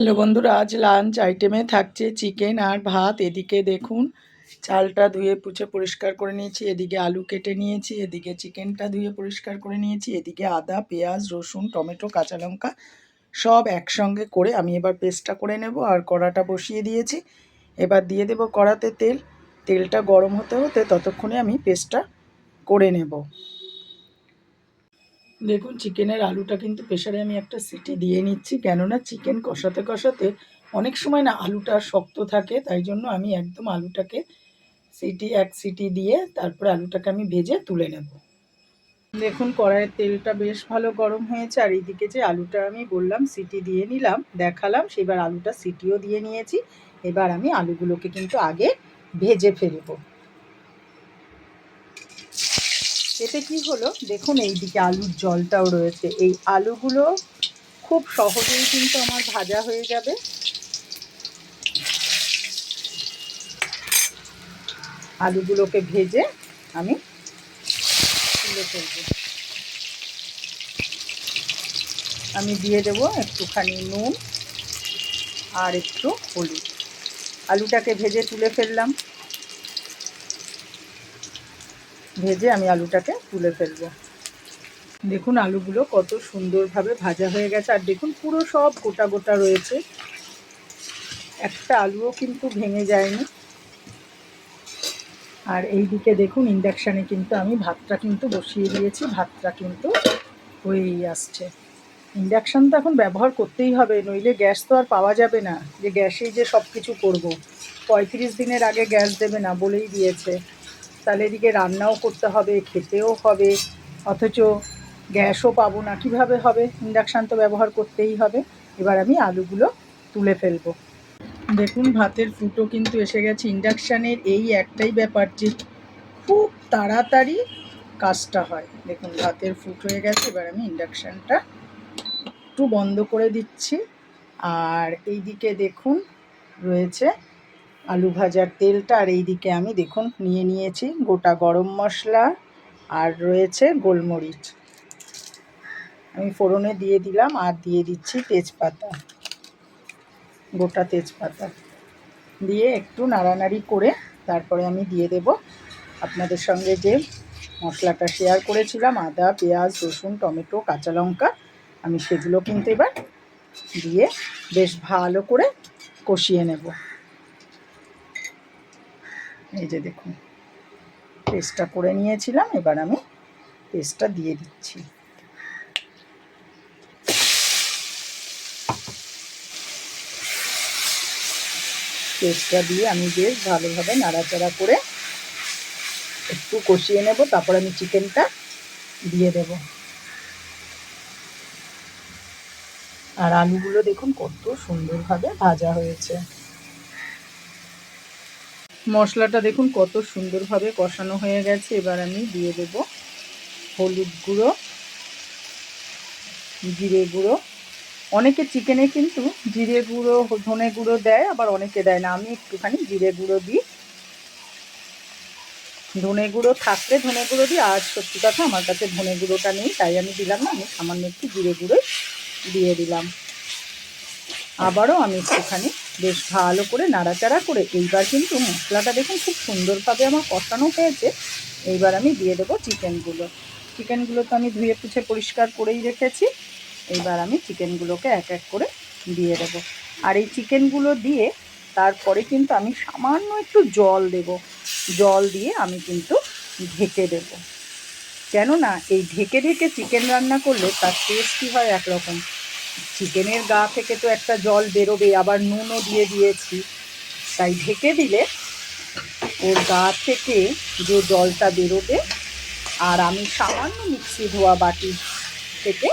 Hello বন্ধুরা, আজ lunch আইটেমে থাকছে চিকেন আর ভাত। এদিকে দেখুন চালটা ধুয়ে পুছে পরিষ্কার করে নিয়েছি, এদিকে আলু কেটে নিয়েছি, এদিকে চিকেনটা ধুয়ে পরিষ্কার করে নিয়েছি, এদিকে আদা, পেঁয়াজ, রসুন, টমেটো, কাঁচা লঙ্কা সব একসঙ্গে করে আমি এবার পেস্টটা করে নেব। আর কড়াটা বসিয়ে দিয়েছি, এবার দিয়ে দেব কড়াতে তেল। তেলটা গরম হতে হতে ততক্ষণে আমি পেস্টটা করে নেব। দেখুন চিকেনের আলুটা কিন্তু প্রেসারে আমি একটা সিটি দিয়ে নিচ্ছি, কেননা চিকেন কষাতে কষাতে অনেক সময় না আলুটা শক্ত থাকে, তাই জন্য আমি একদম আলুটাকে এক সিটি দিয়ে তারপরে আলুটাকে আমি ভেজে তুলে নেব। দেখুন কড়াইয়ের তেলটা বেশ ভালো গরম হয়েছে, আর এইদিকে যে আলুটা আমি বললাম সিটি দিয়ে নিলাম দেখালাম, সেবার আলুটা সিটিও দিয়ে নিয়েছি। এবার আমি আলুগুলোকে কিন্তু আগে ভেজে ফেলবো। এতে কি হলো দেখুন, এইদিকে আলুর জলটাও রয়েছে, এই আলুগুলো খুব সহজেই কিন্তু আমার ভাজা হয়ে যাবে। আলুগুলোকে ভেজে আমি তুলে ফেলব। আমি দিয়ে দেবো একটুখানি নুন আর একটু হলুদ। আলুটাকে ভেজে তুলে ফেললাম, ভেজে আমি আলুটাকে তুলে ফেলবো। দেখুন আলুগুলো কত সুন্দরভাবে ভাজা হয়ে গেছে, আর দেখুন পুরো সব গোটা গোটা রয়েছে, একটা আলুও কিন্তু ভেঙে যায়নি। আর এই দিকে দেখুন ইন্ডাকশানে কিন্তু আমি ভাতটা কিন্তু বসিয়ে দিয়েছি, ভাতটা কিন্তু হয়েই আসছে। ইন্ডাকশান তো এখন ব্যবহার করতেই হবে, নইলে গ্যাস তো আর পাওয়া যাবে না, যে গ্যাসেই যে সব কিছু করবো। 35 দিনের আগে গ্যাস দেবে না বলেই দিয়েছে, তাহলে এদিকে রান্নাও করতে হবে, খেতেও হবে, অথচ গ্যাসও পাবো না, কীভাবে হবে? ইন্ডাকশান তো ব্যবহার করতেই হবে। এবার আমি আলুগুলো তুলে ফেলবো। দেখুন ভাতের ফুটো কিন্তু এসে গেছে। ইন্ডাকশানের এই একটাই ব্যাপার যে খুব তাড়াতাড়ি কাজটা হয়। দেখুন ভাতের ফুট হয়ে গেছে, এবার আমি ইন্ডাকশানটা একটু বন্ধ করে দিচ্ছি। আর এই দিকে দেখুন রয়েছে আলু ভাজার তেলটা, আর এই দিকে আমি দেখুন নিয়ে নিয়েছি গোটা গরম মশলা আর রয়েছে গোলমরিচ। আমি ফোড়নে দিয়ে দিলাম, আর দিয়ে দিচ্ছি তেজপাতা, গোটা তেজপাতা দিয়ে একটু নাড়ানাড়ি করে তারপরে আমি দিয়ে দেব আপনাদের সঙ্গে যে মশলাটা শেয়ার করেছিলাম, আদা, পেঁয়াজ, রসুন, টমেটো, কাঁচা লঙ্কা, আমি সেগুলো কিন্তু এবার দিয়ে বেশ ভালো করে কষিয়ে নেব। এই যে দেখুন পেস্টটা করে নিয়েছিলাম, এবার আমি পেস্টটা দিয়ে দিচ্ছি। পেস্টটা দিয়ে আমি বেশ ভালোভাবে নাড়াচাড়া করে একটু কষিয়ে নেব, তারপর আমি চিকেনটা দিয়ে দেব। আর আলুগুলো দেখুন কত সুন্দরভাবে ভাজা হয়েছে। মশলাটা দেখুন কত সুন্দরভাবে কষানো হয়ে গেছে, এবার আমি দিয়ে দেব হলুদ গুঁড়ো, জিরে গুঁড়ো। অনেকে চিকেনে কিন্তু জিরে গুঁড়ো, ধনে গুঁড়ো দেয়, আবার অনেকে দেয় না। আমি একটুখানি জিরে গুঁড়ো দিই, ধনে গুঁড়ো থাকলে ধনে গুঁড়ো দিই। আর সত্যি কথা আমার কাছে ধনে গুঁড়োটা নেই, তাই আমি দিলাম না, আমি সামান্য একটু জিরে গুঁড়োই দিয়ে দিলাম। আবারও আমি একটুখানি বেশ ভালো করে নাড়াচাড়া করে এইবার কিন্তু মশলাটা দেখুন খুব সুন্দরভাবে আমার কষানো হয়েছে। এইবার আমি দিয়ে দেবো চিকেনগুলো। চিকেনগুলো তো আমি ধুয়ে পুছে পরিষ্কার করেই রেখেছি, এইবার আমি চিকেনগুলোকে এক এক করে দিয়ে দেবো। আর এই চিকেনগুলো দিয়ে তারপরে কিন্তু আমি সামান্য একটু জল দেব, জল দিয়ে আমি কিন্তু ঢেকে দেবো। কেননা এই ঢেকে ঢেকে চিকেন রান্না করলে তার টেস্টই হয় একরকম। চিকেনের গা থেকে তো একটা জল বেরোবে, আবার নুনও দিয়ে দিয়েছি, তাই ঢেকে দিলে ওর গা থেকে যে জলটা বেরোবে। আর আমি সামান্য মিক্সি ধোয়া বাটি থেকে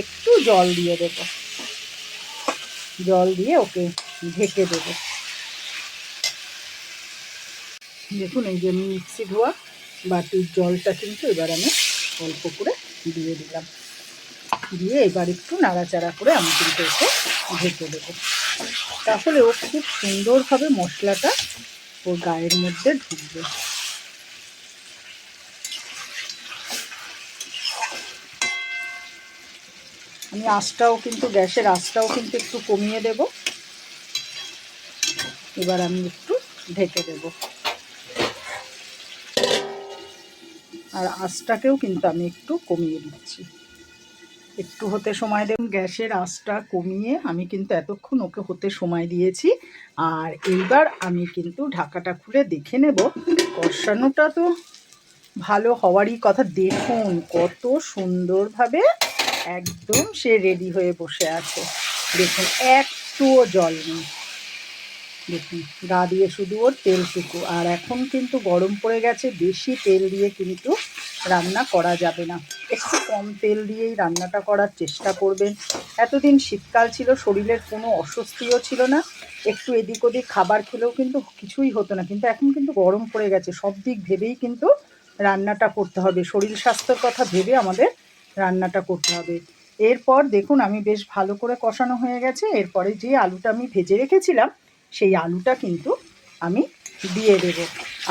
একটু জল দিয়ে দেব, জল দিয়ে ওকে ঢেকে দেব। দেখুন এই যে মিক্সি ধোয়া বাটির জলটা কিন্তু এবার আমি অল্প করে দিয়ে দিলাম, দিয়ে এবার একটু নাড়াচাড়া করে আমি কিন্তু ওকে ঢেকে দেবো। তাহলে ও খুব সুন্দরভাবে মশলাটা ওর গায়ের মধ্যে ঢুকবে। আমি আঁচটাও কিন্তু গ্যাসের আঁচটাও কিন্তু একটু কমিয়ে দেব, এবার আমি একটু ঢেকে দেব, আর আঁচটাকেও কিন্তু আমি একটু কমিয়ে দিচ্ছি। একটু হতে সময় দেব। গ্যাসের আঁচটা কমিয়ে আমি কিন্তু এতক্ষণ ওকে হতে সময় দিয়েছি। আর এইবার আমি কিন্তু ঢাকাটা খুলে দেখে নেব। কষানোটা তো ভালো হওয়ারই কথা। দেখুন কত সুন্দরভাবে একদম সে রেডি হয়ে বসে আছে। দেখুন একটুও জল নেই, দেখুন গা দিয়ে শুধু ওর তেলটুকু। আর এখন কিন্তু গরম পড়ে গেছে, বেশি তেল দিয়ে কিন্তু রান্না করা যাবে না, একটু কম তেল দিয়েই রান্নাটা করার চেষ্টা করবেন। এতদিন শীতকাল ছিল, শরীরের কোনো অস্বস্তিও ছিল না, একটু এদিক ওদিক খাবার খেলেও কিন্তু কিছুই হতো না। কিন্তু এখন কিন্তু গরম পড়ে গেছে, সব দিক ভেবেই কিন্তু রান্নাটা করতে হবে, শরীর স্বাস্থ্যের কথা ভেবে আমাদের রান্নাটা করতে হবে। এরপর দেখুন আমি বেশ ভালো করে কষানো হয়ে গেছে। এরপরে যে আলুটা আমি ভেজে রেখেছিলাম সেই আলুটা কিন্তু আমি দিয়ে দেব।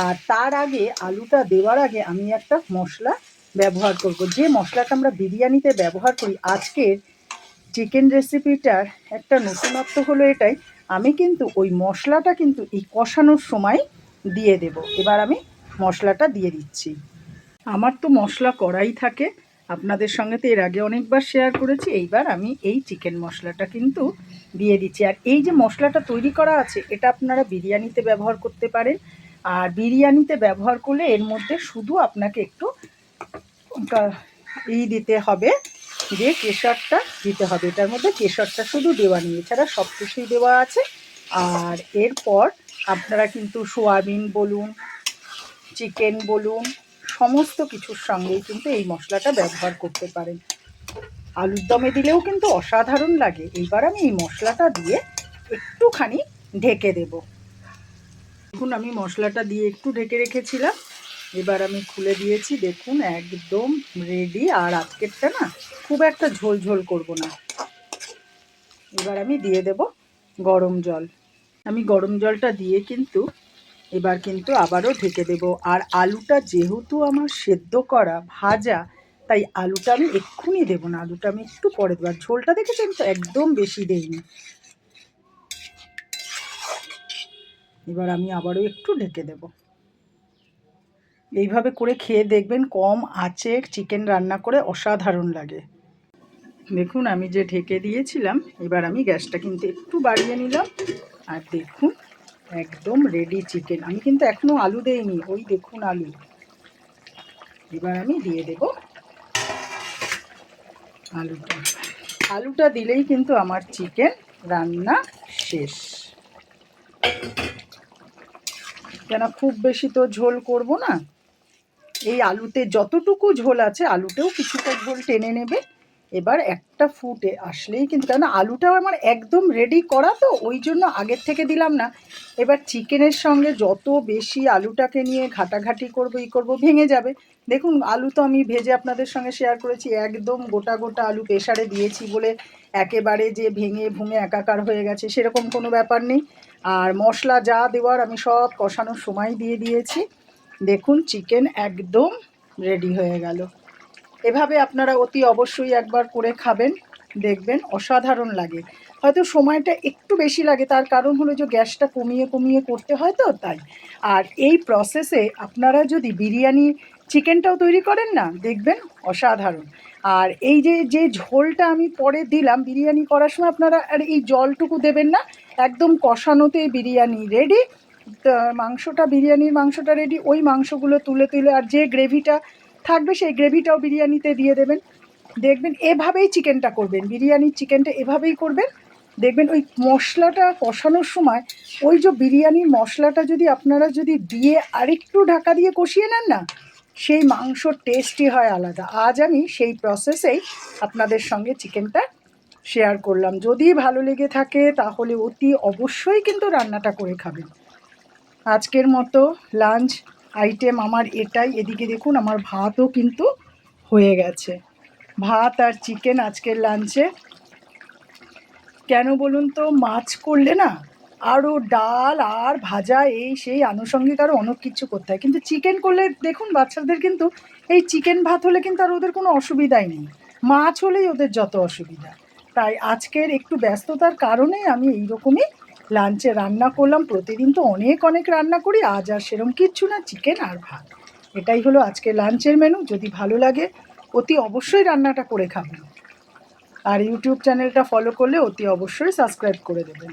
আর তার আগে, আলুটা দেওয়ার আগে আমি একটা মশলা ব্যবহার করব, যে মশলাটা আমরা বিরিয়ানিতে ব্যবহার করি। আজকের চিকেন রেসিপিটার একটা নতুনত্ব হলো এটাই, আমি কিন্তু ওই মশলাটা কিন্তু এই কষানোর সময় দিয়ে দেব। এবার আমি মশলাটা দিয়ে দিচ্ছি। আমার তো মশলা করাই থাকে, আপনাদের সঙ্গে তো এর আগে অনেকবার শেয়ার করেছি। এইবার আমি এই চিকেন মশলাটা কিন্তু দিয়ে দিচ্ছি। আর এই যে মশলাটা তৈরি করা আছে, এটা আপনারা বিরিয়ানিতে ব্যবহার করতে পারেন। আর বিরিয়ানিতে ব্যবহার করলে এর মধ্যে শুধু আপনাকে একটু দিতে হবে, যে কেশরটা দিতে হবে। এটার মধ্যে কেশরটা শুধু দেওয়া নেই, এছাড়া সব কিছুই দেওয়া আছে। আর এরপর আপনারা কিন্তু সোয়াবিন বলুন, চিকেন বলুন, সমস্ত কিছুর সঙ্গেই কিন্তু এই মশলাটা ব্যবহার করতে পারেন। আলুর দমে দিলেও কিন্তু অসাধারণ লাগে। এইবার আমি এই মশলাটা দিয়ে একটুখানি ঢেকে দেব। দেখুন আমি মশলাটা দিয়ে একটু ঢেকে রেখেছিলাম, এবার আমি খুলে দিয়েছি। দেখুন একদম রেডি। আর আজকেরটা না খুব একটা ঝোল ঝোল করব না। এবার আমি দিয়ে দেব গরম জল। আমি গরম জলটা দিয়ে কিন্তু এবার কিন্তু আবারও ঢেকে দেব। আর আলুটা যেহেতু আমার সেদ্ধ করা ভাজা, তাই আলুটা আমি এক্ষুনি দেবো না, আলুটা আমি একটু পরে দেবো। আর ঝোলটা দেখেছেন তো একদম বেশি দেইনি। এবার আমি আবারও একটু ঢেকে দেব। এইভাবে করে খেয়ে দেখবেন, কম আঁচে চিকেন রান্না করে অসাধারণ লাগে। দেখুন আমি যে ঢেকে দিয়েছিলাম, এবার আমি গ্যাসটা কিন্তু একটু বাড়িয়ে নিলাম। আর দেখুন একদম রেডি চিকেন। আমি কিন্তু এখনও আলু দেইনি, ওই দেখুন আলু। এবার আমি দিয়ে দেব আলুটা। আলুটা দিলেই কিন্তু আমার চিকেন রান্না শেষ। কেন খুব বেশি তো ঝোল করব না, এই আলুতে যতটুকু ঝোল আছে আলুতেও কিছুটা ঝোল টেনে নেবে। এবার একটা ফুটে আসলেই কিন্তু, কেন আলুটাও আমার একদম রেডি করা, তো ওই জন্য আগের থেকে দিলাম না। এবার চিকেনের সঙ্গে যত বেশি আলুটাকে নিয়ে ঘাটাঘাটি করবো করবো ভেঙে যাবে। দেখুন আলু তো আমি ভেজে আপনাদের সঙ্গে শেয়ার করেছি, একদম গোটা গোটা আলু প্রেসারে দিয়েছি বলে একেবারে যে ভেঙে ভুঙে একাকার হয়ে গেছে সেরকম কোনো ব্যাপার নেই। আর মশলা যা দেওয়ার আমি সব কষানোর সময় দিয়ে দিয়েছি। দেখুন চিকেন একদম রেডি হয়ে গেল। এভাবে আপনারা অতি অবশ্যই একবার করে খাবেন, দেখবেন অসাধারণ লাগে। হয়তো সময়টা একটু বেশি লাগে, তার কারণ হলো যে গ্যাসটা কমিয়ে কমিয়ে করতে হয় তো তাই। আর এই প্রসেসে আপনারা যদি বিরিয়ানি চিকেনটাও তৈরি করেন না, দেখবেন অসাধারণ। আর এই যে যে ঝোলটা আমি পরে দিলাম বিরিয়ানি করার সময়, আপনারা আর এই জলটুকু দেবেন না, একদম কষানোতেই বিরিয়ানি রেডি। মাংসটা, বিরিয়ানির মাংসটা রেডি। ওই মাংসগুলো তুলে তুলে আর যে গ্রেভিটা থাকবে সেই গ্রেভিটাও বিরিয়ানিতে দিয়ে দেবেন। দেখবেন এভাবেই চিকেনটা করবেন, বিরিয়ানির চিকেনটা এভাবেই করবেন। দেখবেন ওই মশলাটা কষানোর সময় ওই যে বিরিয়ানির মশলাটা যদি আপনারা যদি দিয়ে আরেকটু ঢাকা দিয়ে কষিয়ে নেন না, সেই মাংসর টেস্টই হয় আলাদা। আজ আমি সেই প্রসেসেই আপনাদের সঙ্গে চিকেনটা শেয়ার করলাম। যদি ভালো লেগে থাকে তাহলে অতি অবশ্যই কিন্তু রান্নাটা করে খাবেন। আজকের মতো লাঞ্চ আইটেম আমার এটাই। এদিকে দেখুন আমার ভাতও কিন্তু হয়ে গেছে। ভাত আর চিকেন আজকের লাঞ্চে। কেন বলুন তো, মাছ করলে না আরও ডাল আর ভাজা এই সেই আনুষঙ্গিক আরও অনেক কিছু করতে হয়, কিন্তু চিকেন করলে দেখুন বাচ্চাদের কিন্তু এই চিকেন ভাত হলে কিন্তু আর ওদের কোনো অসুবিধাই নেই, মাছ হলেই ওদের যত অসুবিধা। তাই আজকের একটু ব্যস্ততার কারণে আমি এইরকমই লাঞ্চে রান্না করলাম। প্রতিদিন তো অনেক অনেক রান্না করি, আজ আর সেরম কিচ্ছু না, চিকেন আর ভাত। এটাই হলো আজকে লাঞ্চের মেনু। যদি ভালো লাগে অতি অবশ্যই রান্নাটা করে খাবেন, আর ইউটিউব চ্যানেলটা ফলো করলে অতি অবশ্যই সাবস্ক্রাইব করে দেবেন।